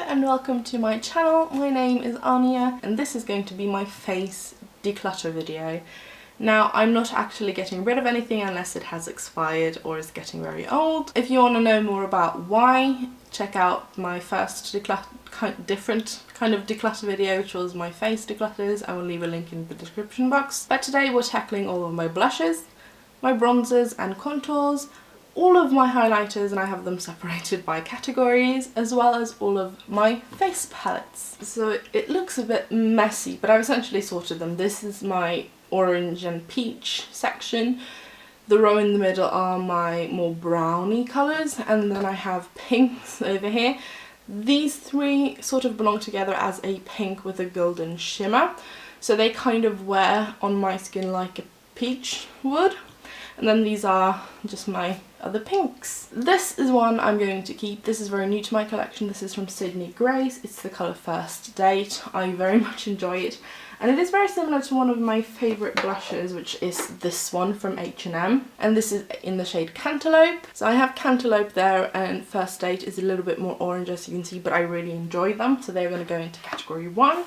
and welcome to my channel. My name is Anya and this is going to be my face declutter video. Now, I'm not actually getting rid of anything unless it has expired or is getting very old. If you want to know more about why, check out my first different kind of declutter video, which was my face declutters. I will leave a link in the description box. But today we're tackling all of my blushes, my bronzers and contours, all of my highlighters, and I have them separated by categories, as well as all of my face palettes. So it looks a bit messy, but I've essentially sorted them. This is my orange and peach section. The row in the middle are my more browny colours, and then I have pinks over here. These three sort of belong together as a pink with a golden shimmer, so they kind of wear on my skin like a peach would. And then these are just my other pinks. This is one I'm going to keep. This is very new to my collection. This is from Sydney Grace. It's the colour First Date. I very much enjoy it. And it is very similar to one of my favourite blushes, which is this one from H&M. And this is in the shade Cantaloupe. So I have Cantaloupe there, and First Date is a little bit more orange, as you can see, but I really enjoy them. So they're going to go into category 1.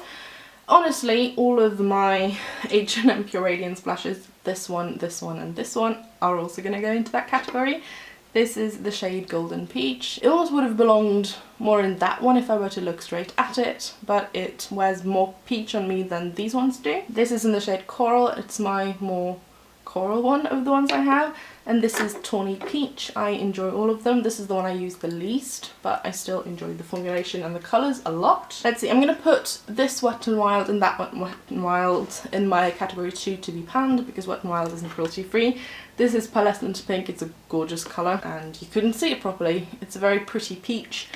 Honestly, all of my H&M Pure Radiance blushes, this one, and this one, are also going to go into that category. This is the shade Golden Peach. It almost would have belonged more in that one if I were to look straight at it, but it wears more peach on me than these ones do. This is in the shade Coral. It's my more coral one of the ones I have, and this is Tawny Peach. I enjoy all of them. This is the one I use the least, but I still enjoy the formulation and the colours a lot. Let's see, I'm going to put this Wet n Wild and that Wet n Wild in my category 2 to be panned, because Wet n Wild isn't cruelty free. This is Pearlescent Pink. It's a gorgeous colour, and you couldn't see it properly. It's a very pretty peach.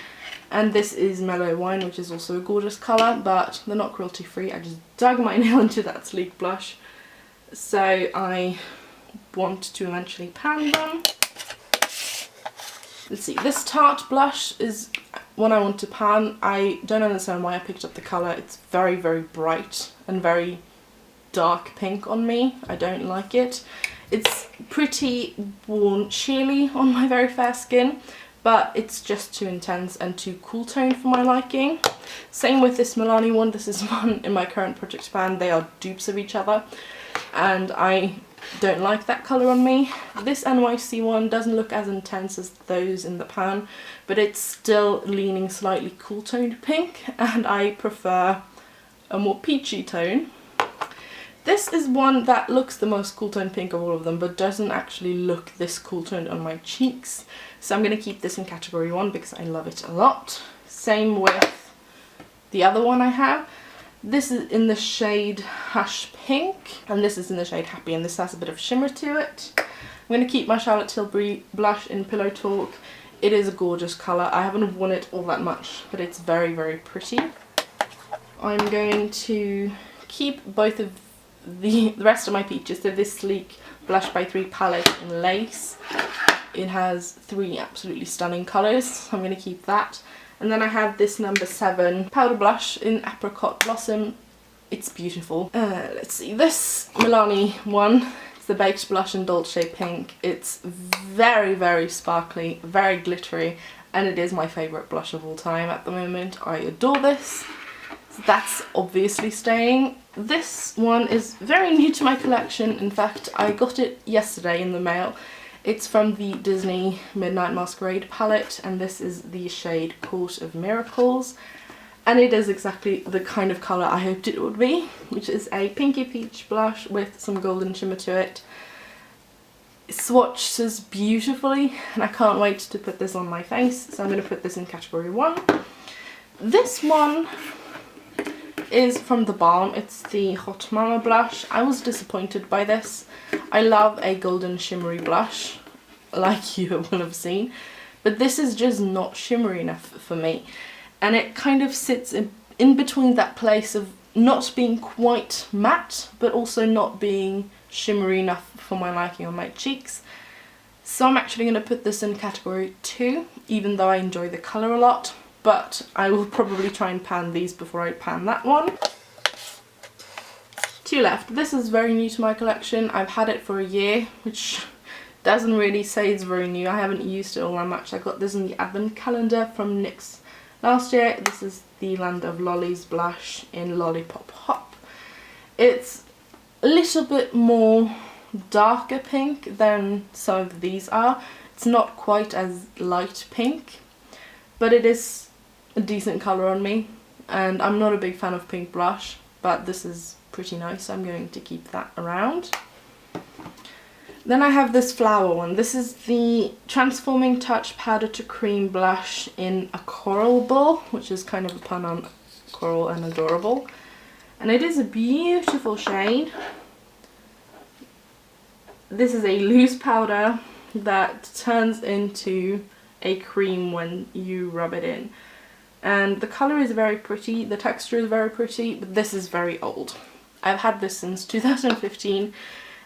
And this is Mellow Wine, which is also a gorgeous colour, but they're not cruelty free. I just dug my nail into that sleek blush, so I want to eventually pan them. Let's see, this Tarte blush is one I want to pan. I don't understand why I picked up the colour. It's very, very bright and very dark pink on me. I don't like it. It's pretty warm, sheerly on my very fair skin, but it's just too intense and too cool toned for my liking. Same with this Milani one. This is one in my current project pan. They are dupes of each other, and I don't like that colour on me. This NYC one doesn't look as intense as those in the pan, but it's still leaning slightly cool toned pink, and I prefer a more peachy tone. This is one that looks the most cool toned pink of all of them, but doesn't actually look this cool toned on my cheeks. So I'm going to keep this in category 1 because I love it a lot. Same with the other one I have. This is in the shade Hush Pink, and this is in the shade Happy, and this has a bit of shimmer to it. I'm going to keep my Charlotte Tilbury blush in Pillow Talk. It is a gorgeous colour. I haven't worn it all that much, but it's very, very pretty. I'm going to keep both of the rest of my peaches. So this sleek Blush by 3 palette in Lace. It has 3 absolutely stunning colours, so I'm going to keep that. And then I have this number 7 powder blush in Apricot Blossom. It's beautiful. Let's see, this Milani one, it's the Baked Blush in Dolce Pink. It's very, very sparkly, very glittery, and it is my favourite blush of all time at the moment. I adore this. So that's obviously staying. This one is very new to my collection. In fact, I got it yesterday in the mail. It's from the Disney Midnight Masquerade palette, and this is the shade Court of Miracles. And it is exactly the kind of colour I hoped it would be, which is a pinky peach blush with some golden shimmer to it. It swatches beautifully, and I can't wait to put this on my face, so I'm going to put this in category 1. This one is from The Balm. It's the Hot Mama blush. I was disappointed by this. I love a golden shimmery blush, like you will have seen, but this is just not shimmery enough for me, and it kind of sits in between that place of not being quite matte but also not being shimmery enough for my liking on my cheeks. So I'm actually going to put this in category 2, even though I enjoy the colour a lot. But I will probably try and pan these before I pan that one. 2 left. This is very new to my collection. I've had it for a year, which doesn't really say it's very new. I haven't used it all that much. I got this in the advent calendar from NYX last year. This is the Land of Lollies blush in Lollipop Hop. It's a little bit more darker pink than some of these are. It's not quite as light pink, but it is a decent colour on me, and I'm not a big fan of pink blush, but this is pretty nice, so I'm going to keep that around. Then I have this flower one. This is the Transforming Touch Powder to Cream blush in a coral ball, which is kind of a pun on coral and adorable. And it is a beautiful shade. This is a loose powder that turns into a cream when you rub it in. And the colour is very pretty, the texture is very pretty, but this is very old. I've had this since 2015,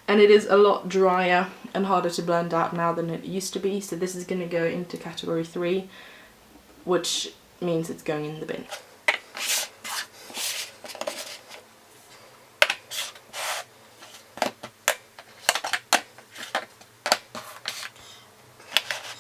and it is a lot drier and harder to blend out now than it used to be, so this is going to go into category 3, which means it's going in the bin.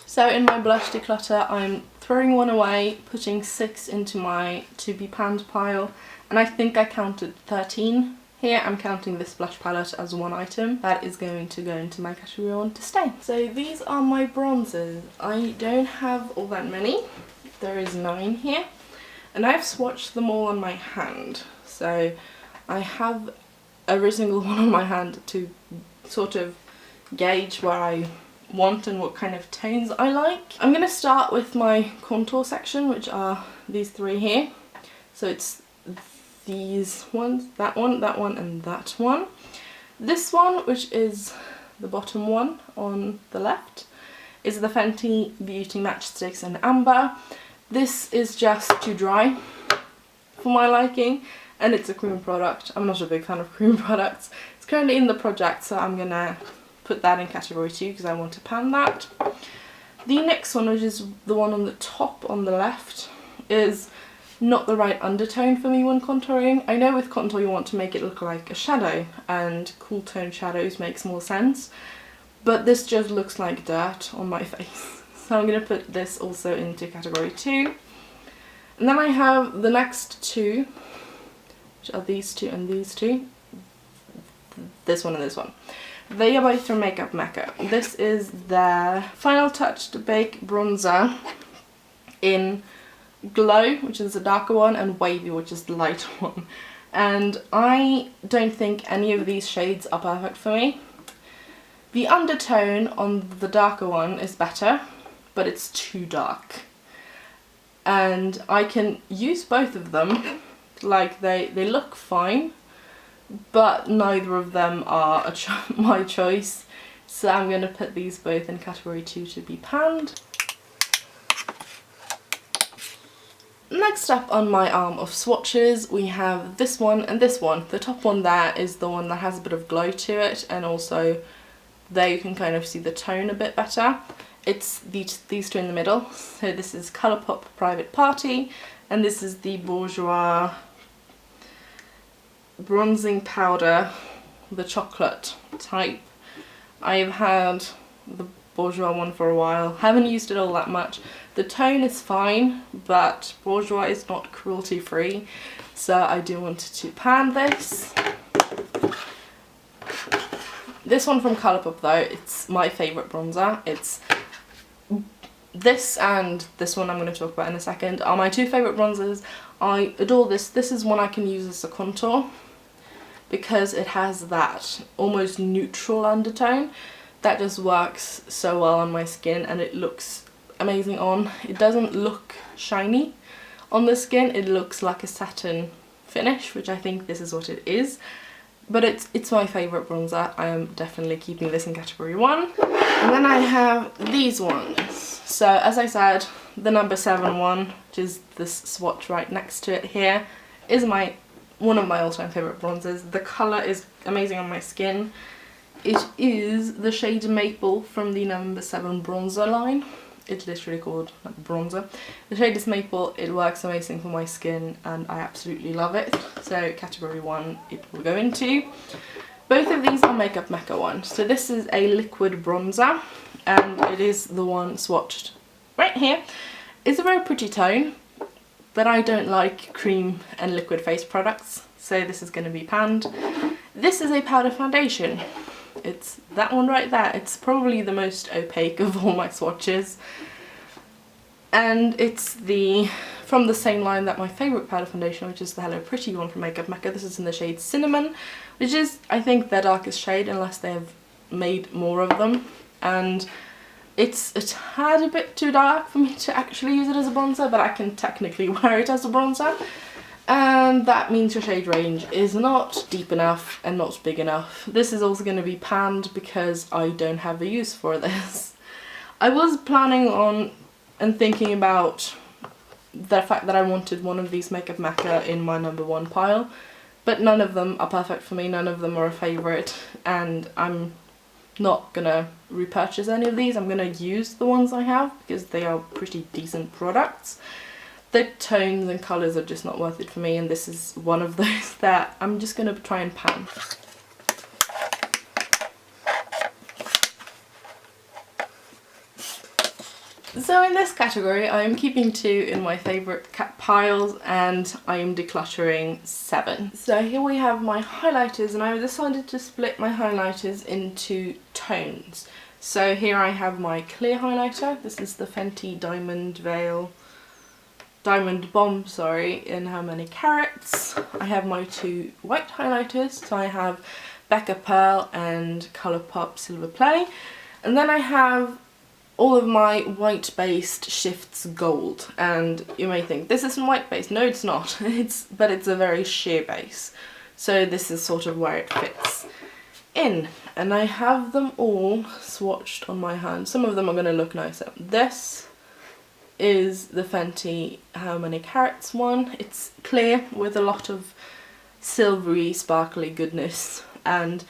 So in my blush declutter, I'm throwing one away, putting 6 into my to be panned pile, and I think I counted 13. Here I'm counting this blush palette as one item. That is going to go into my category 1 to stay. So these are my bronzers. I don't have all that many. There is 9 here. And I've swatched them all on my hand. So I have every single one on my hand to sort of gauge where I want and what kind of tones I like. I'm going to start with my contour section, which are these 3 here. So it's these ones, that one, and that one. This one, which is the bottom one on the left, is the Fenty Beauty Matchsticks in Amber. This is just too dry for my liking, and it's a cream product. I'm not a big fan of cream products. It's currently in the project, so I'm gonna put that in category 2 because I want to pan that. The next one, which is the one on the top on the left, is not the right undertone for me when contouring. I know with contour you want to make it look like a shadow, and cool tone shadows makes more sense, but this just looks like dirt on my face. So I'm going to put this also into category 2. And then I have the next 2, which are these 2 and these 2. This one and this one. They are both from Makeup Mecca. This is their Final Touch to Bake bronzer in Glow, which is the darker one, and Wavy, which is the lighter one. And I don't think any of these shades are perfect for me. The undertone on the darker one is better, but it's too dark. And I can use both of them, like they look fine, but neither of them are my choice. So I'm going to put these both in category 2 to be panned. Next up on my arm of swatches, we have this one and this one. The top one there is the one that has a bit of glow to it, and also there you can kind of see the tone a bit better. It's these 2 in the middle. So this is Colourpop Private Party, and this is the Bourjois Bronzing Powder, the chocolate type. I've had the Bourjois one for a while, haven't used it all that much. The tone is fine, but Bourjois is not cruelty free, so I do want to pan this. This one from Colourpop though, it's my favourite bronzer. It's this and this one I'm going to talk about in a second are my 2 favourite bronzers. I adore this. This is one I can use as a contour because it has that almost neutral undertone that just works so well on my skin, and it looks amazing on. It doesn't look shiny on the skin, it looks like a satin finish, which I think this is what it is. But it's my favourite bronzer. I am definitely keeping this in category 1. And then I have these ones. So as I said, the number 7 one, which is this swatch right next to it here, is one of my all-time favourite bronzers. The colour is amazing on my skin. It is the shade Maple from the number 7 bronzer line. It's literally called bronzer. The shade is Maple, it works amazing for my skin and I absolutely love it. So category 1 it will go into. Both of these are Makeup Mecca ones. So this is a liquid bronzer and it is the one swatched right here. It's a very pretty tone. but I don't like cream and liquid face products, so this is going to be panned. This is a powder foundation. It's that one right there. It's probably the most opaque of all my swatches. And it's from the same line that my favourite powder foundation, which is the Hello Pretty one from Makeup Mecca. This is in the shade Cinnamon, which is, I think, their darkest shade, unless they have made more of them. And it's a tad bit too dark for me to actually use it as a bronzer, but I can technically wear it as a bronzer. And that means your shade range is not deep enough and not big enough. This is also going to be panned because I don't have a use for this. I was planning on and thinking about the fact that I wanted one of these Makeup Mecca in my #1 pile, but none of them are perfect for me, none of them are a favourite, and I'm not gonna repurchase any of these. I'm gonna use the ones I have because they are pretty decent products. The tones and colours are just not worth it for me, and this is one of those that I'm just gonna try and pan. So in this category I am keeping 2 in my favourite piles, and I am decluttering 7. So here we have my highlighters, and I decided to split my highlighters into tones. So here I have my clear highlighter. This is the Fenty Diamond Bomb, in How Many Carats. I have my 2 white highlighters. So I have Becca Pearl and Colourpop Silver Play. And then I have all of my white based shifts gold, and you may think this isn't white based. No, it's not. But it's a very sheer base, so this is sort of where it fits in. And I have them all swatched on my hand. Some of them are going to look nicer. This is the Fenty How Many Carats one. It's clear with a lot of silvery sparkly goodness, and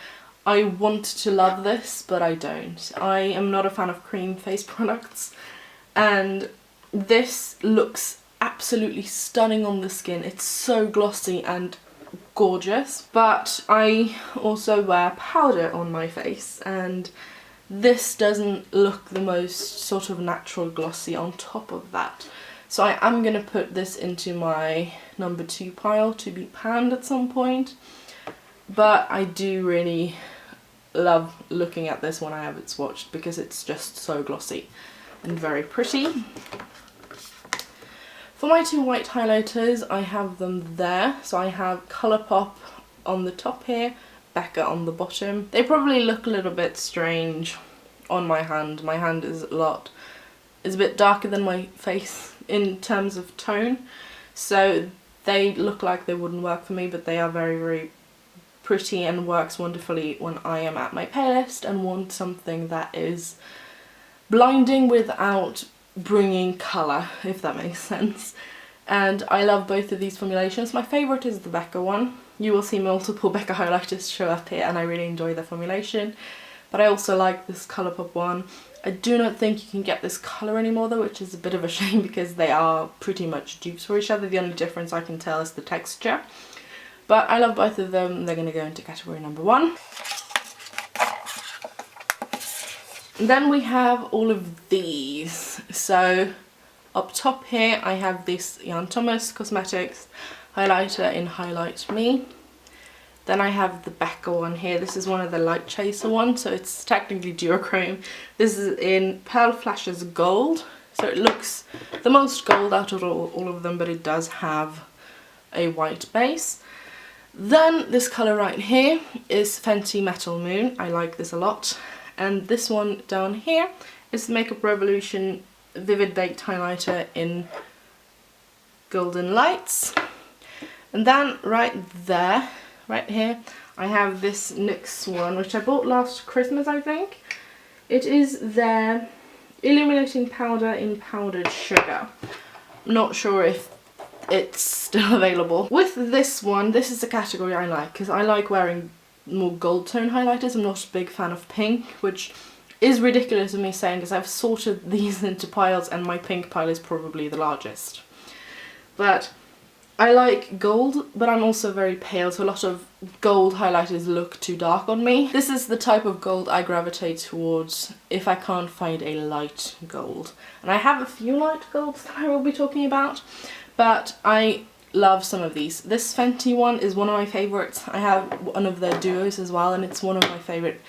I want to love this, but I don't. I am not a fan of cream face products, and this looks absolutely stunning on the skin. It's so glossy and gorgeous, but I also wear powder on my face, and this doesn't look the most sort of natural glossy on top of that. So I am going to put this into my #2 pile to be panned at some point, but I do really love looking at this when I have it swatched because it's just so glossy and very pretty. For my 2 white highlighters, I have them there. So I have Colourpop on the top here, Becca on the bottom. They probably look a little bit strange on my hand. My hand is a bit darker than my face in terms of tone, so they look like they wouldn't work for me, but they are very, very pretty and works wonderfully when I am at my palest and want something that is blinding without bringing colour, if that makes sense. And I love both of these formulations. My favourite is the Becca one. You will see multiple Becca highlighters show up here, and I really enjoy their formulation. But I also like this Colourpop one. I do not think you can get this colour anymore though, which is a bit of a shame because they are pretty much dupes for each other. The only difference I can tell is the texture. But I love both of them. They're going to go into category #1. And then we have all of these. So up top here I have this Jan Thomas Cosmetics highlighter in Highlight Me. Then I have the Becca one here. This is one of the Light Chaser ones, so it's technically duochrome. This is in Pearl Flashes Gold. So it looks the most gold out of all of them, but it does have a white base. Then this colour right here is Fenty Metal Moon. I like this a lot. And this one down here is the Makeup Revolution Vivid Baked Highlighter in Golden Lights. And then right there, right here, I have this NYX one, which I bought last Christmas, I think. It is their Illuminating Powder in Powdered Sugar. I'm not sure if it's still available. With this one, this is the category I like because I like wearing more gold tone highlighters. I'm not a big fan of pink, which is ridiculous of me saying because I've sorted these into piles and my pink pile is probably the largest. But I like gold, but I'm also very pale, so a lot of gold highlighters look too dark on me. This is the type of gold I gravitate towards if I can't find a light gold. And I have a few light golds that I will be talking about, but I love some of these. This Fenty one is one of my favourites. I have one of their duos as well, and it's one of my favourite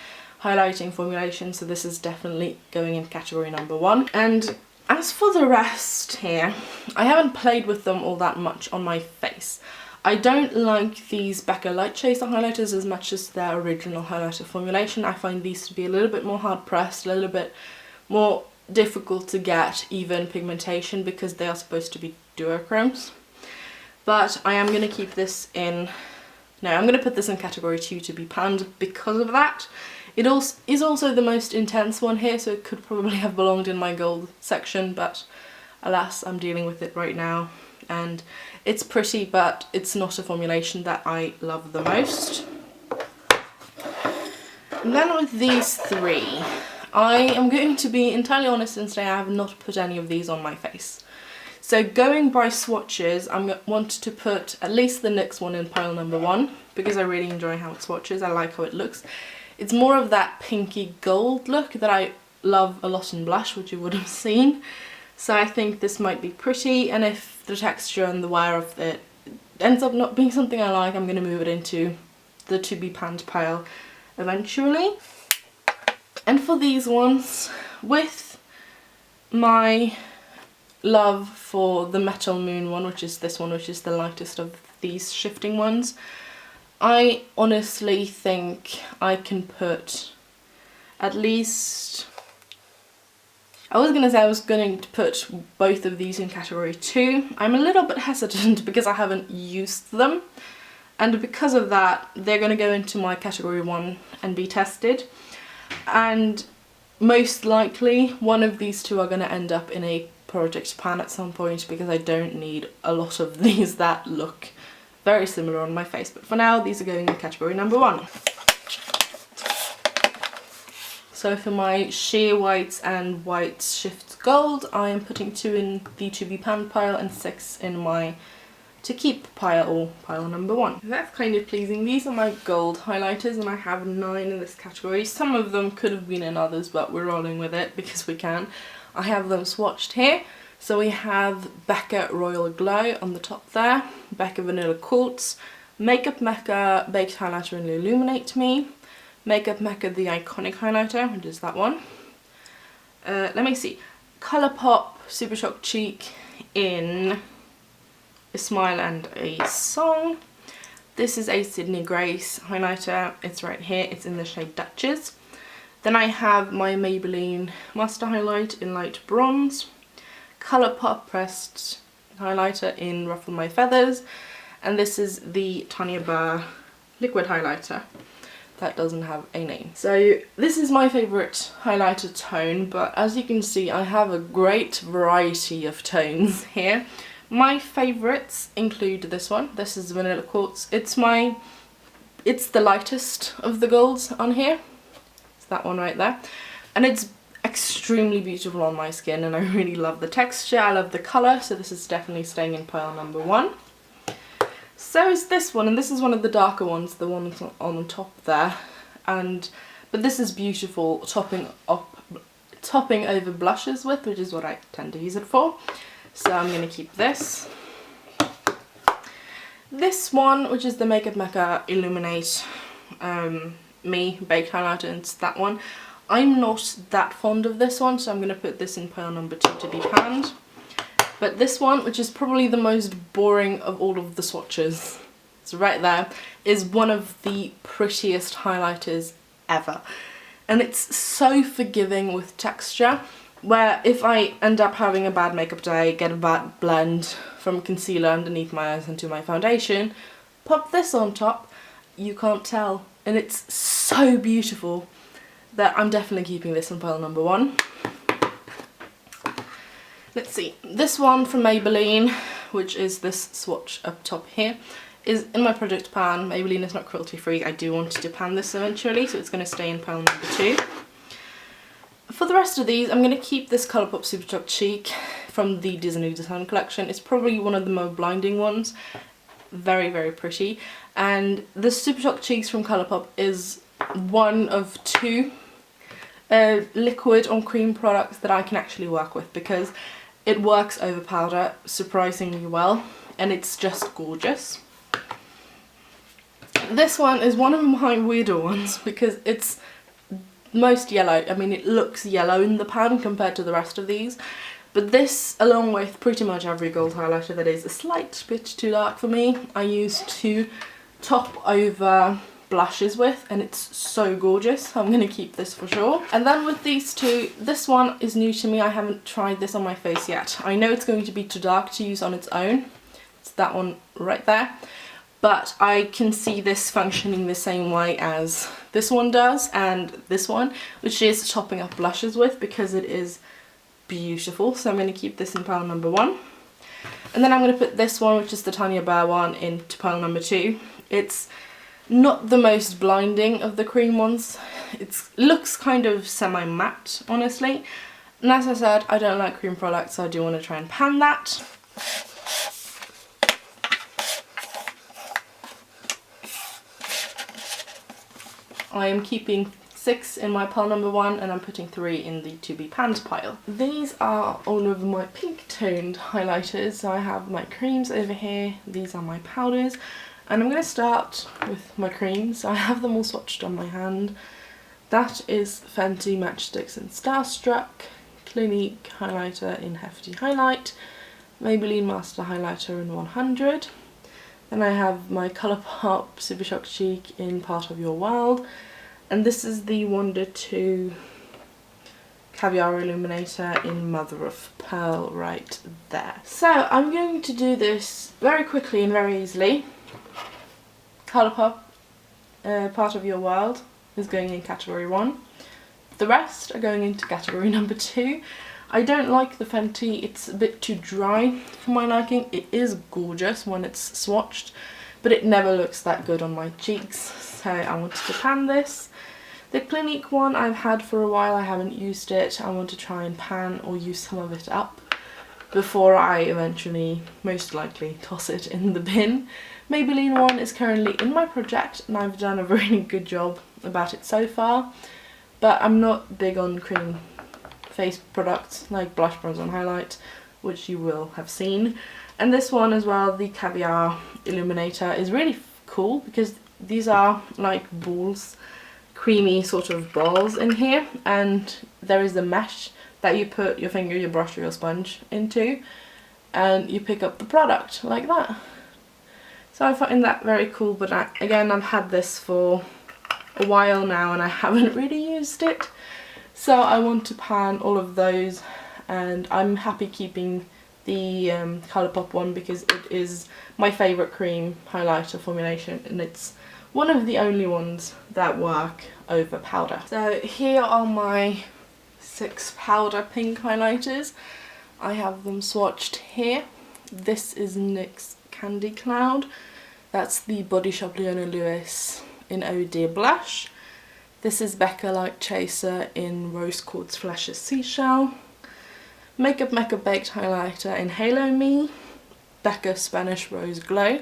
highlighting formulations, so this is definitely going in category number 1. And as for the rest here, I haven't played with them all that much on my face. I don't like these Becca Light Chaser highlighters as much as their original highlighter formulation. I find these to be a little bit more hard pressed, a little bit more difficult to get even pigmentation because they are supposed to be duochromes. But I am going to keep this in, no, I'm going to put this in category 2 to be panned because of that. It also is also the most intense one here, so it could probably have belonged in my gold section, but alas, I'm dealing with it right now. And it's pretty, but it's not a formulation that I love the most. And then with these 3, I am going to be entirely honest and say I have not put any of these on my face. So going by swatches, I want to put at least the NYX one in pile number 1 because I really enjoy how it swatches. I like how it looks. It's more of that pinky gold look that I love a lot in blush, which you would have seen. So I think this might be pretty, and if the texture and the wear of it ends up not being something I like, I'm going to move it into the to be panned pile eventually. And for these ones, with my love for the Metal Moon one, which is this one, which is the lightest of these shifting ones, I honestly think I can put at least, I was going to put both of these in category 2. I'm a little bit hesitant because I haven't used them, and because of that they're going to go into my category 1 and be tested, and most likely one of these 2 are going to end up in a project pan at some point because I don't need a lot of these that look very similar on my face. But for now, these are going in category number 1. So for my sheer whites and white shifts gold, I am putting 2 in the to be panned pile and 6 in my to keep pile, or pile number 1. That's kind of pleasing. These are my gold highlighters and I have 9 in this category. Some of them could have been in others, but we're rolling with it because we can. I have them swatched here. So we have Becca Royal Glow on the top there, Becca Vanilla Quartz, Makeup Mecca Baked Highlighter in Illuminate Me, Makeup Mecca The Iconic Highlighter, which is that one. Let me see, Colourpop Super Shock Cheek in A Smile and a Song. This is a Sydney Grace highlighter, it's right here, it's in the shade Duchess. Then I have my Maybelline Master Highlight in Light Bronze, Colourpop Pressed highlighter in Ruffle My Feathers, and this is the Tanya Burr liquid highlighter that doesn't have a name. So this is my favourite highlighter tone, but as you can see I have a great variety of tones here. My favourites include this one. This is Vanilla Quartz. It's the lightest of the golds on here. It's that one right there, and it's extremely beautiful on my skin and I really love the texture, I love the colour, so this is definitely staying in pile number 1. So is this one, and this is one of the darker ones, the one on top there, but this is beautiful, topping over blushes with, which is what I tend to use it for. So I'm going to keep this. This one, which is the Makeup Mecca Illuminate Me Baked Highlighter, and it's that one. I'm not that fond of this one, so I'm going to put this in pile number 2 to be panned. But this one, which is probably the most boring of all of the swatches, it's right there, is one of the prettiest highlighters ever. And it's so forgiving with texture, where if I end up having a bad makeup day, get a bad blend from concealer underneath my eyes into my foundation, pop this on top, you can't tell. And it's so beautiful that I'm definitely keeping this in pile number 1. Let's see, this one from Maybelline, which is this swatch up top here, is in my project pan. Maybelline is not cruelty free. I do want to pan this eventually, so it's going to stay in pile number 2. For the rest of these, I'm going to keep this Colourpop Super Shock Cheek from the Disney Design Collection. It's probably one of the more blinding ones. Very, very pretty. And the Super Shock Cheeks from Colourpop is one of 2 liquid on cream products that I can actually work with, because It works over powder surprisingly well, and it's just gorgeous. This one is one of my weirder ones because it's most yellow. I mean, it looks yellow in the pan compared to the rest of these. But this, along with pretty much every gold highlighter that is a slight bit too dark for me, I use to top over blushes with, and it's so gorgeous. I'm going to keep this for sure. And then with these two, this one is new to me. I haven't tried this on my face yet. I know it's going to be too dark to use on its own. It's that one right there. But I can see this functioning the same way as this one does and this one, which is topping up blushes with, because it is beautiful. So I'm going to keep this in pile number 1. And then I'm going to put this one, which is the Tanya Bear one, into pile number 2. It's not the most blinding of the cream ones. It looks kind of semi-matte, honestly. And as I said, I don't like cream products, so I do want to try and pan that. I am keeping 6 in my pile number 1, and I'm putting 3 in the to be panned pile. These are all of my pink toned highlighters. So I have my creams over here, these are my powders, and I'm going to start with my creams. I have them all swatched on my hand. That is Fenty Matchsticks in Starstruck, Clinique highlighter in Hefty Highlight, Maybelline Master highlighter in 100. Then I have my Colourpop Super Shock Cheek in Part of Your World. And this is the Wonder 2 Caviar Illuminator in Mother of Pearl right there. So I'm going to do this very quickly and very easily. Colourpop Part of Your World is going in category 1. The rest are going into category number 2. I don't like the Fenty, it's a bit too dry for my liking. It is gorgeous when it's swatched, but it never looks that good on my cheeks, so I wanted to pan this. The Clinique one I've had for a while, I haven't used it. I want to try and pan or use some of it up before I eventually, most likely, toss it in the bin. Maybelline one is currently in my project, and I've done a really good job about it so far, but I'm not big on cream face products like blush, bronzer and highlight, which you will have seen. And this one as well, the Caviar Illuminator, is really cool because these are like balls, creamy sort of balls in here, and there is a mesh that you put your finger, your brush or your sponge into, and you pick up the product like that. So I find that very cool, but again, I've had this for a while now and I haven't really used it. So I want to pan all of those, and I'm happy keeping the Colourpop one because it is my favourite cream highlighter formulation, and it's one of the only ones that work over powder. So here are my 6 powder pink highlighters. I have them swatched here. This is NYX Candy Cloud. That's the Body Shop Leona Lewis in Oh Dear Blush. This is Becca Light Chaser in Rose Quartz Flashes Seashell. Makeup Mecca Baked Highlighter in Halo Me. Becca Spanish Rose Glow.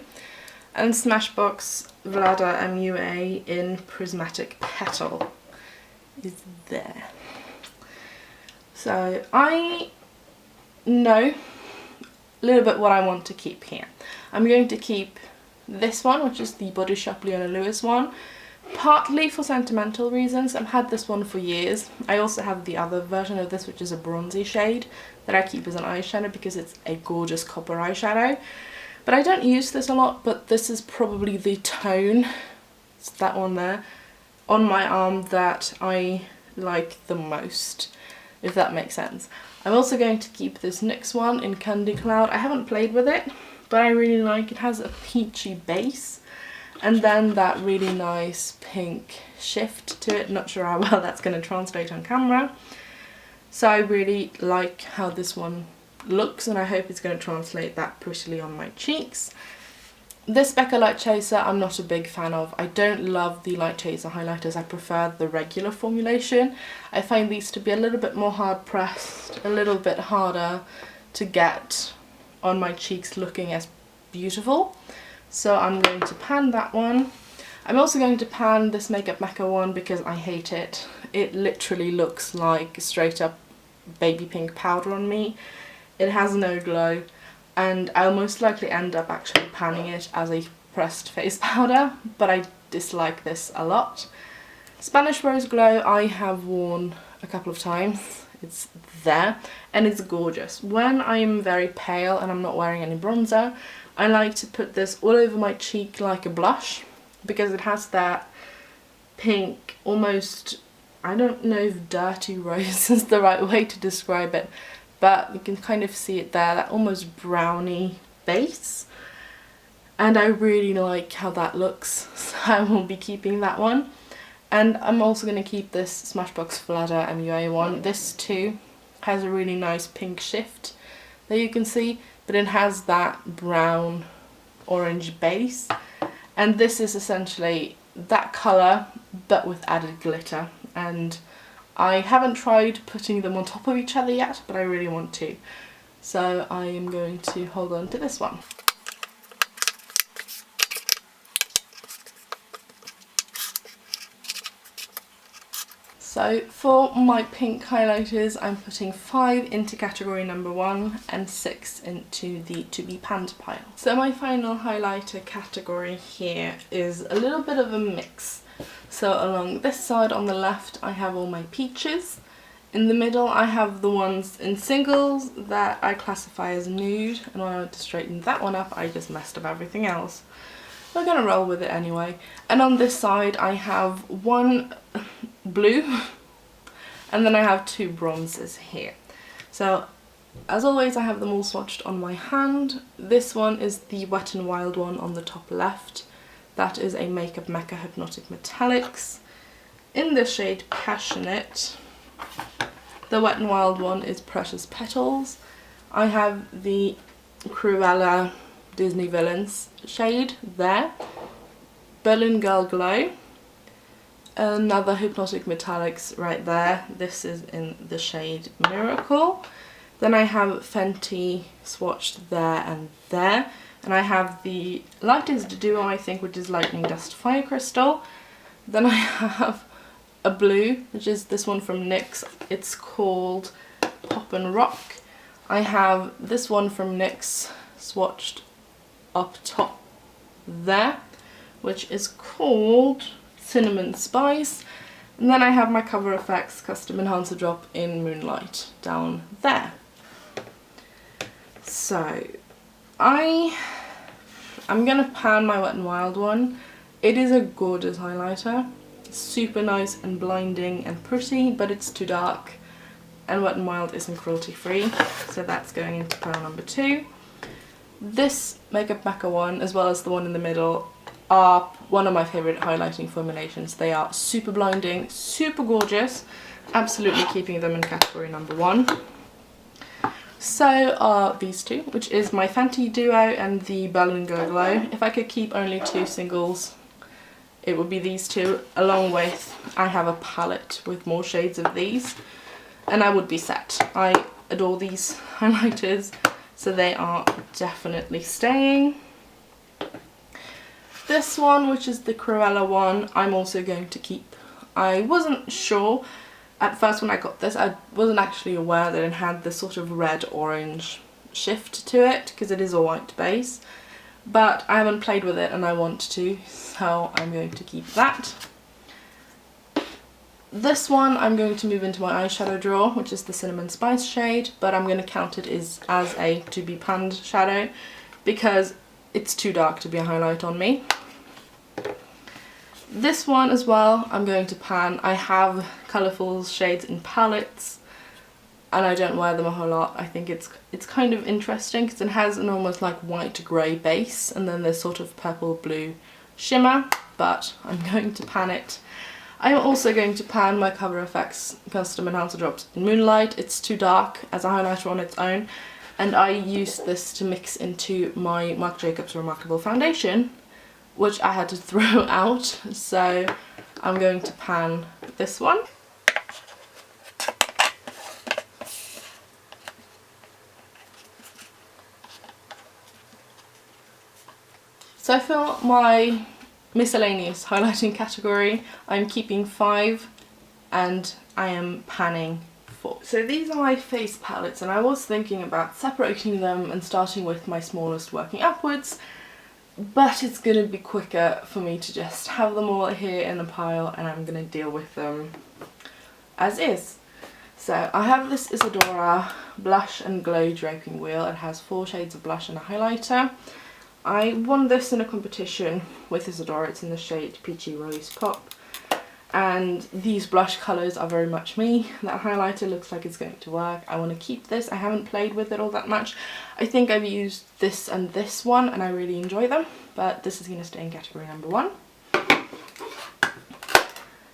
And Smashbox Vlada MUA in Prismatic Petal is there. So I know a little bit what I want to keep here. I'm going to keep this one, which is the Body Shop Leona Lewis one, partly for sentimental reasons. I've had this one for years. I also have the other version of this, which is a bronzy shade that I keep as an eyeshadow because it's a gorgeous copper eyeshadow. But I don't use this a lot, but this is probably the tone, it's that one there, on my arm that I like the most, if that makes sense. I'm also going to keep this NYX one in Candy Cloud. I haven't played with it, but I really like it. It has a peachy base and then that really nice pink shift to it. Not sure how well that's going to translate on camera. So I really like how this one looks, and I hope it's going to translate that prettily on my cheeks. This Becca Light Chaser I'm not a big fan of. I don't love the Light Chaser highlighters. I prefer the regular formulation. I find these to be a little bit more hard pressed, a little bit harder to get on my cheeks looking as beautiful. So I'm going to pan that one. I'm also going to pan this Makeup Mecca one because I hate it. It literally looks like straight up baby pink powder on me. it has no glow, and I'll most likely end up actually panning it as a pressed face powder, but I dislike this a lot. Spanish Rose Glow I have worn a couple of times. It's there and it's gorgeous. When I'm very pale and I'm not wearing any bronzer, I like to put this all over my cheek like a blush, because it has that pink, almost, I don't know if dirty rose is the right way to describe it, but you can kind of see it there, that almost browny base. And I really like how that looks, so I will be keeping that one. And I'm also going to keep this Smashbox Flada MUA one. This too has a really nice pink shift that you can see, but it has that brown orange base. And this is essentially that colour but with added glitter. And I haven't tried putting them on top of each other yet, but I really want to. So I am going to hold on to this one. So for my pink highlighters, I'm putting 5 into category number 1 and 6 into the to be panned pile. So my final highlighter category here is a little bit of a mix. So along this side on the left I have all my peaches. In the middle I have the ones in singles that I classify as nude, and when I went to straighten that one up I just messed up everything else. We're gonna roll with it anyway. And on this side I have one blue and then I have 2 bronzes here. So as always I have them all swatched on my hand. This one is the Wet n Wild one on the top left. That is a Makeup Mecca Hypnotic Metallics in the shade Passionate. The Wet n Wild one is Precious Petals. I have the Cruella Disney Villains shade there. Berlin Girl Glow. Another Hypnotic Metallics right there. This is in the shade Miracle. Then I have Fenty swatched there and there. And I have the lightest duo, I think, which is Lightning Dust Fire Crystal. Then I have a blue, which is this one from NYX. It's called Pop and Rock. I have this one from NYX swatched up top there, which is called Cinnamon Spice. And then I have my Cover FX Custom Enhancer Drop in Moonlight down there. So I'm gonna pan my Wet n Wild one. It is a gorgeous highlighter. It's super nice and blinding and pretty, but it's too dark. And Wet n Wild isn't cruelty free, so that's going into pile number 2. This Makeup Mecca one, as well as the one in the middle, are one of my favourite highlighting formulations. They are super blinding, super gorgeous, absolutely keeping them in category number 1. So are these two, which is my Fenty Duo and the Berlin Girl Glow. If I could keep only 2 singles, it would be these two, along with I have a palette with more shades of these, and I would be set. I adore these highlighters, so they are definitely staying. This one, which is the Cruella one, I'm also going to keep. I wasn't sure at first when I got this. I wasn't actually aware that it had this sort of red-orange shift to it, because it is a white base. But I haven't played with it and I want to, so I'm going to keep that. This one I'm going to move into my eyeshadow drawer, which is the Cinnamon Spice shade, but I'm going to count it as a to be panned shadow because it's too dark to be a highlight on me. This one as well I'm going to pan. I have colourful shades in palettes and I don't wear them a whole lot. I think it's kind of interesting because it has an almost like white grey base and then there's sort of purple blue shimmer, but I'm going to pan it. I'm also going to pan my Cover FX Custom Enhancer Drops in Moonlight. It's too dark as a highlighter on its own, and I used this to mix into my Marc Jacobs Remarkable Foundation, which I had to throw out, so I'm going to pan this one. So for my miscellaneous highlighting category, I'm keeping 5 and I am panning before. So these are my face palettes, and I was thinking about separating them and starting with my smallest working upwards, but it's going to be quicker for me to just have them all here in a pile, and I'm going to deal with them as is. So I have this Isadora Blush and Glow Draping Wheel. It has 4 shades of blush and a highlighter. I won this in a competition with Isadora. It's in the shade Peachy Rose Pop. And these blush colours are very much me. That highlighter looks like it's going to work. I want to keep this. I haven't played with it all that much. I think I've used this and this one and I really enjoy them. But this is going to stay in category number 1.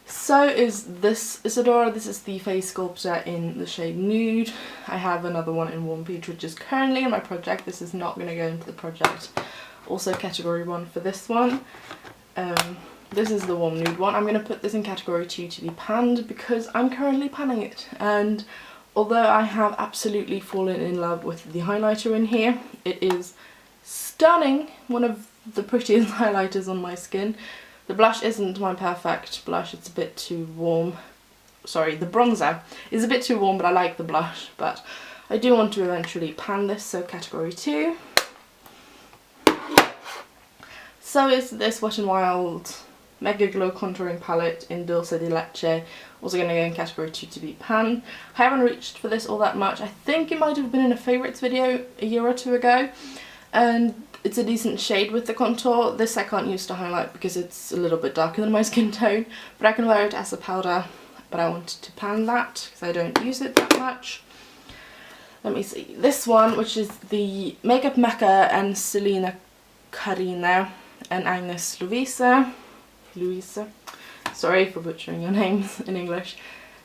So is this Isadora. This is the Face Sculptor in the shade Nude. I have another one in Warm Peach, which is currently in my project. This is not going to go into the project. Also category 1 for this one. This is the Warm Nude one. I'm going to put this in category 2 to be panned because I'm currently panning it. And although I have absolutely fallen in love with the highlighter in here, it is stunning. One of the prettiest highlighters on my skin. The blush isn't my perfect blush, it's a bit too warm. Sorry, the bronzer is a bit too warm, but I like the blush. But I do want to eventually pan this, so category 2. So is this Wet n Wild Mega Glow Contouring Palette in Dulce de Leche, also going to go in category 2 to be pan. I haven't reached for this all that much. I think it might have been in a favourites video a year or 2 ago, and it's a decent shade with the contour. This I can't use to highlight because it's a little bit darker than my skin tone, but I can wear it as a powder, but I wanted to pan that because I don't use it that much. Let me see. This one, which is the Makeup Mecca and Selena Carina and Agnes Louisa. Sorry for butchering your names in English.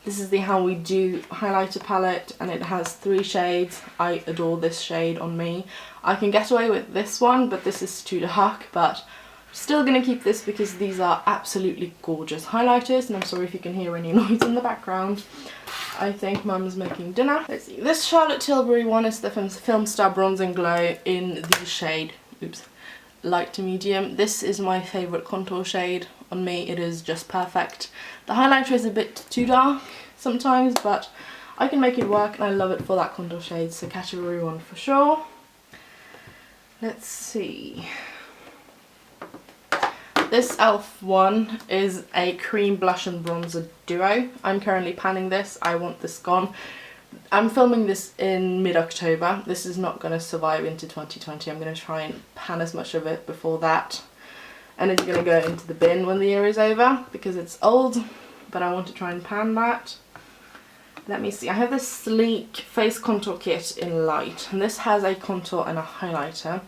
This is the How We Do highlighter palette, and it has 3 shades. I adore this shade on me. I can get away with this one, but this is too dark, but I'm still going to keep this because these are absolutely gorgeous highlighters, and I'm sorry if you can hear any noise in the background. I think Mum's making dinner. Let's see. This Charlotte Tilbury one is the Film Star Bronze and Glow in the shade, light to medium. This is my favourite contour shade on me. It is just perfect. The highlighter is a bit too dark sometimes, but I can make it work and I love it for that contour shade, so category 1 for sure. Let's see. This e.l.f. one is a cream blush and bronzer duo. I'm currently panning this. I want this gone. I'm filming this in mid-October. This is not going to survive into 2020. I'm going to try and pan as much of it before that. And it's going to go into the bin when the year is over because it's old, but I want to try and pan that. Let me see. I have this sleek face contour kit in light, and this has a contour and a highlighter.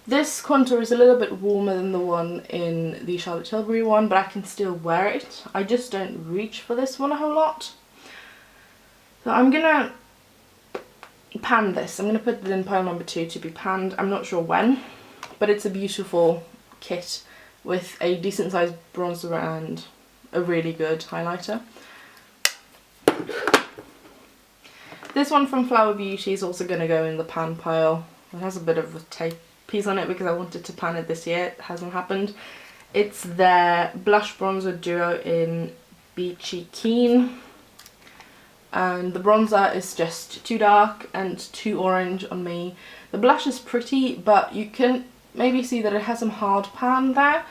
This contour is a little bit warmer than the one in the Charlotte Tilbury one, but I can still wear it. I just don't reach for this one a whole lot. So I'm going to pan this. I'm going to put it in pile number 2 to be panned. I'm not sure when, but it's a beautiful kit with a decent sized bronzer and a really good highlighter. This one from Flower Beauty is also going to go in the pan pile. It has a bit of a tape piece on it because I wanted to pan it this year. It hasn't happened. It's their blush bronzer duo in Beachy Keen. And the bronzer is just too dark and too orange on me. The blush is pretty, but you can maybe see that it has some hard pan there,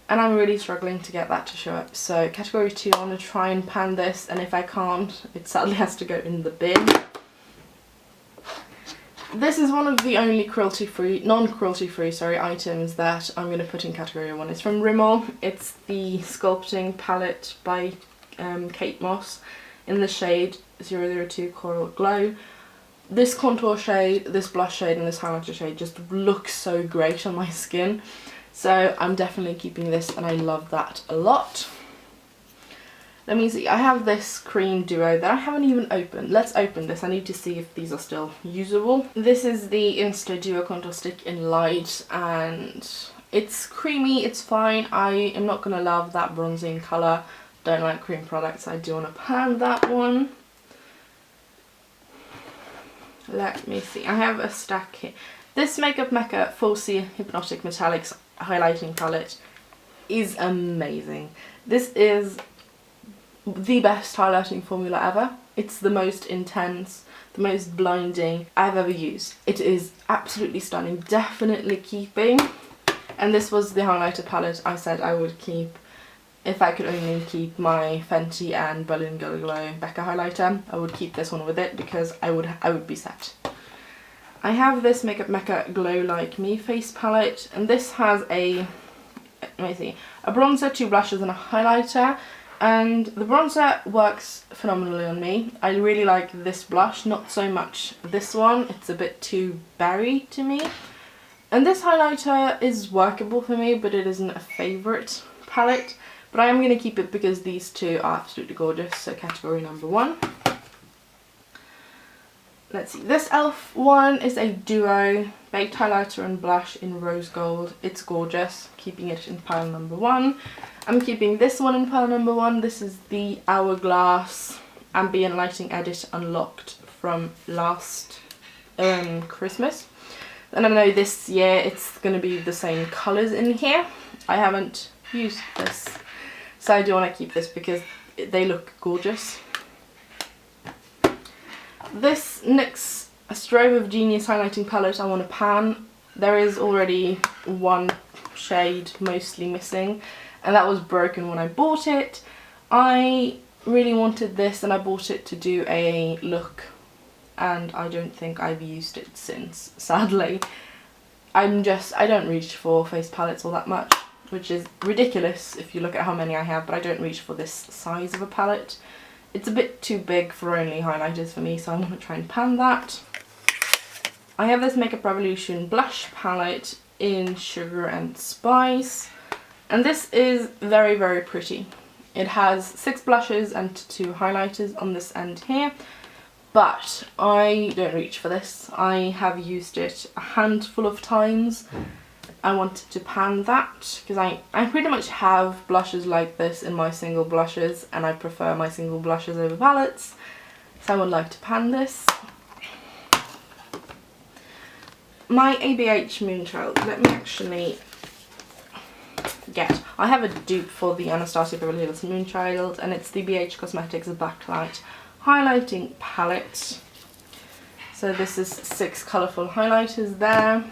and I'm really struggling to get that to show up. So category 2, I want to try and pan this, and if I can't, it sadly has to go in the bin. This is one of the only non-cruelty-free items that I'm going to put in category 1. It's from Rimmel. It's the Sculpting Palette by Kate Moss in the shade 002 Coral Glow. This contour shade, this blush shade and this highlighter shade just looks so great on my skin. So I'm definitely keeping this, and I love that a lot. Let me see, I have this cream duo that I haven't even opened. Let's open this. I need to see if these are still usable. This is the Insta Duo Contour Stick in light, and it's creamy, it's fine. I am not going to love that bronzing colour. Don't like cream products. I do want to pan that one. Let me see, I have a stack here. This Makeup Mecca 4C Hypnotic Metallics highlighting palette is amazing. This is the best highlighting formula ever. It's the most intense, the most blinding I've ever used. It is absolutely stunning, definitely keeping. And this was the highlighter palette I said I would keep if I could only keep my Fenty and Berlin Glow Becca highlighter. I would keep this one with it because I would be set. I have this Makeup Mecca Glow Like Me face palette, and this has a bronzer, 2 blushes and a highlighter, and the bronzer works phenomenally on me. I really like this blush, not so much this one, it's a bit too berry to me. And this highlighter is workable for me, but it isn't a favourite palette. But I am going to keep it because these two are absolutely gorgeous, so category number 1. Let's see, this e.l.f. one is a duo baked highlighter and blush in rose gold. It's gorgeous, keeping it in pile number 1. I'm keeping this one in pile number 1. This is the Hourglass Ambient Lighting Edit Unlocked from last Christmas. And I know this year it's going to be the same colours in here. I haven't used this, so I do want to keep this because they look gorgeous. This NYX Strobe of Genius highlighting palette I want to pan. There is already one shade mostly missing, and that was broken when I bought it. I really wanted this and I bought it to do a look, and I don't think I've used it since, sadly. I don't reach for face palettes all that much, which is ridiculous if you look at how many I have, but I don't reach for this size of a palette. It's a bit too big for only highlighters for me, so I'm going to try and pan that. I have this Makeup Revolution blush palette in Sugar and Spice, and this is very, very pretty. It has 6 blushes and 2 highlighters on this end here, but I don't reach for this. I have used it a handful of times. I wanted to pan that because I pretty much have blushes like this in my single blushes, and I prefer my single blushes over palettes, so I would like to pan this. My ABH Moonchild, let me actually I have a dupe for the Anastasia Beverly Hills Moonchild, and it's the BH Cosmetics Backlight Highlighting Palette. So this is 6 colourful highlighters there.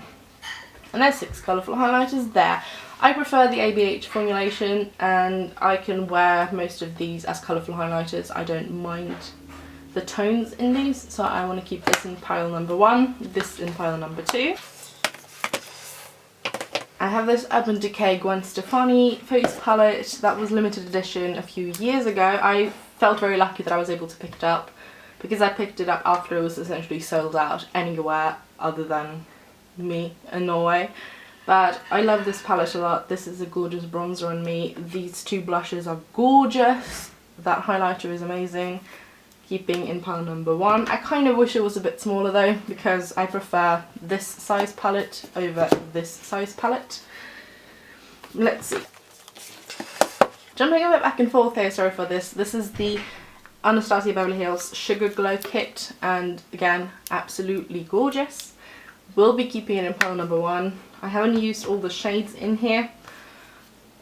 And there's 6 colourful highlighters there. I prefer the ABH formulation, and I can wear most of these as colourful highlighters. I don't mind the tones in these, so I want to keep this in pile number 1, this in pile number 2. I have this Urban Decay Gwen Stefani face palette that was limited edition a few years ago. I felt very lucky that I was able to pick it up because I picked it up after it was essentially sold out anywhere other than me in Norway. But I love this palette a lot. This is a gorgeous bronzer on me. These 2 blushes are gorgeous. That highlighter is amazing. Keeping in pile number 1. I kind of wish it was a bit smaller though, because I prefer this size palette over this size palette. Let's see. Jumping a bit back and forth here, sorry for this. This is the Anastasia Beverly Hills Sugar Glow Kit, and again, absolutely gorgeous. Will be keeping it in pile number 1. I haven't used all the shades in here.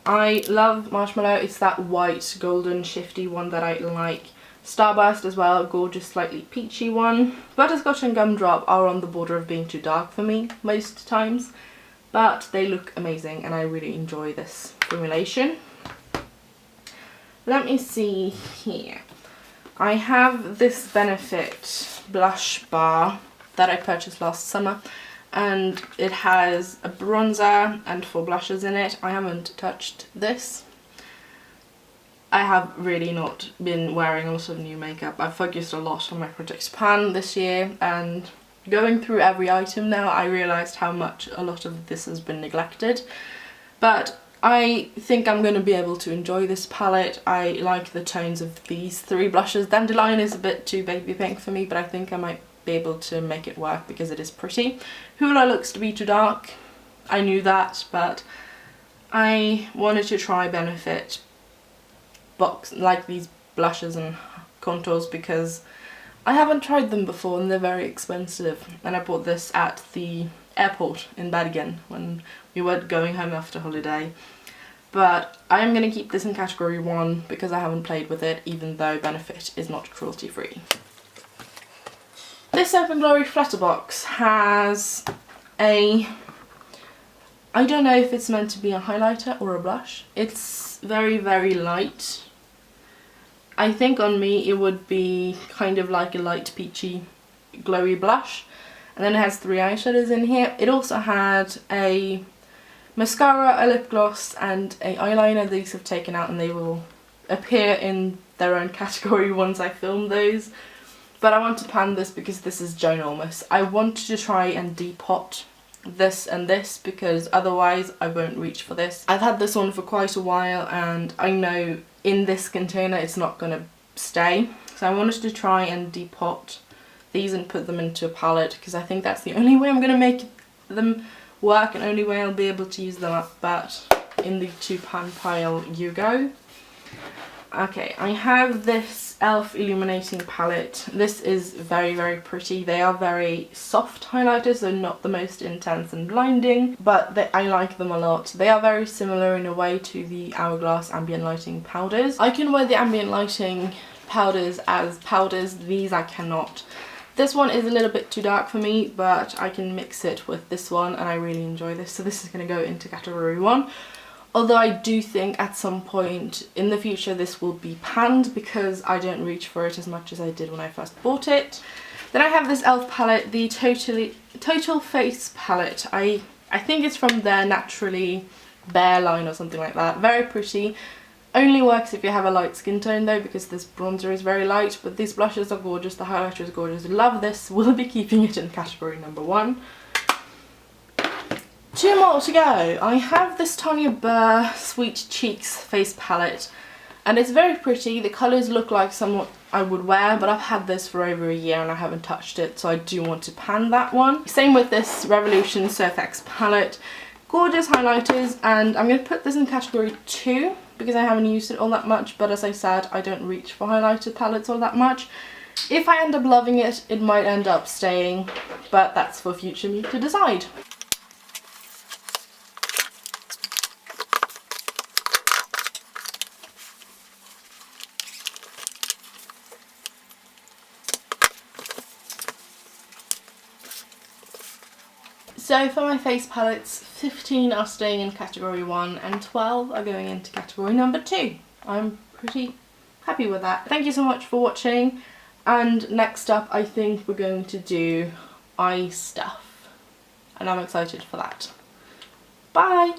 I love Marshmallow. It's that white, golden, shifty one that I like. Starburst as well, a gorgeous, slightly peachy one. Butterscotch and Gumdrop are on the border of being too dark for me most times, but they look amazing and I really enjoy this formulation. Let me see here. I have this Benefit blush bar that I purchased last summer, and it has a bronzer and 4 blushes in it. I haven't touched this. I have really not been wearing a lot of new makeup. I've focused a lot on my Project Pan this year, and going through every item now I realised how much a lot of this has been neglected. But I think I'm going to be able to enjoy this palette. I like the tones of these 3 blushes. Dandelion is a bit too baby pink for me, but I think I might be able to make it work because it is pretty. Hula looks to be too dark. I knew that, but I wanted to try Benefit box like these blushes and contours because I haven't tried them before and they're very expensive, and I bought this at the airport in Bergen when we were going home after holiday. but I am going to keep this in category 1 because I haven't played with it, even though Benefit is not cruelty free. This Soap & Glory Flutter Box has a, I don't know if it's meant to be a highlighter or a blush. It's very, very light. I think on me it would be kind of like a light peachy glowy blush. And then it has 3 eyeshadows in here. It also had a mascara, a lip gloss and a eyeliner. These have taken out and they will appear in their own category once I film those. But I want to pan this because this is ginormous. I want to try and depot this and this because otherwise I won't reach for this. I've had this one for quite a while and I know in this container it's not going to stay. So I wanted to try and depot these and put them into a palette because I think that's the only way I'm going to make them work and only way I'll be able to use them up. But in the to pan pile you go. Okay, I have this e.l.f. illuminating palette. This is very, very pretty. They are very soft highlighters, they're not the most intense and blinding, but I like them a lot. They are very similar in a way to the Hourglass ambient lighting powders. I can wear the ambient lighting powders as powders, these I cannot. This one is a little bit too dark for me, but I can mix it with this one and I really enjoy this, so this is going to go into category 1. Although I do think at some point in the future this will be panned because I don't reach for it as much as I did when I first bought it. Then I have this e.l.f. palette, the Total Face palette. I think it's from their Naturally Bare line or something like that. Very pretty. Only works if you have a light skin tone though, because this bronzer is very light, but these blushes are gorgeous, the highlighter is gorgeous. Love this. We'll be keeping it in category number 1. 2 more to go. I have this Tanya Burr Sweet Cheeks face palette and it's very pretty. The colours look like somewhat I would wear, but I've had this for over a year and I haven't touched it, so I do want to pan that one. Same with this Revolution Surf X palette. Gorgeous highlighters, and I'm going to put this in category 2 because I haven't used it all that much, but as I said, I don't reach for highlighter palettes all that much. If I end up loving it, it might end up staying, but that's for future me to decide. So for my face palettes, 15 are staying in category 1 and 12 are going into category number 2. I'm pretty happy with that. Thank you so much for watching, and next up I think we're going to do eye stuff and I'm excited for that. Bye!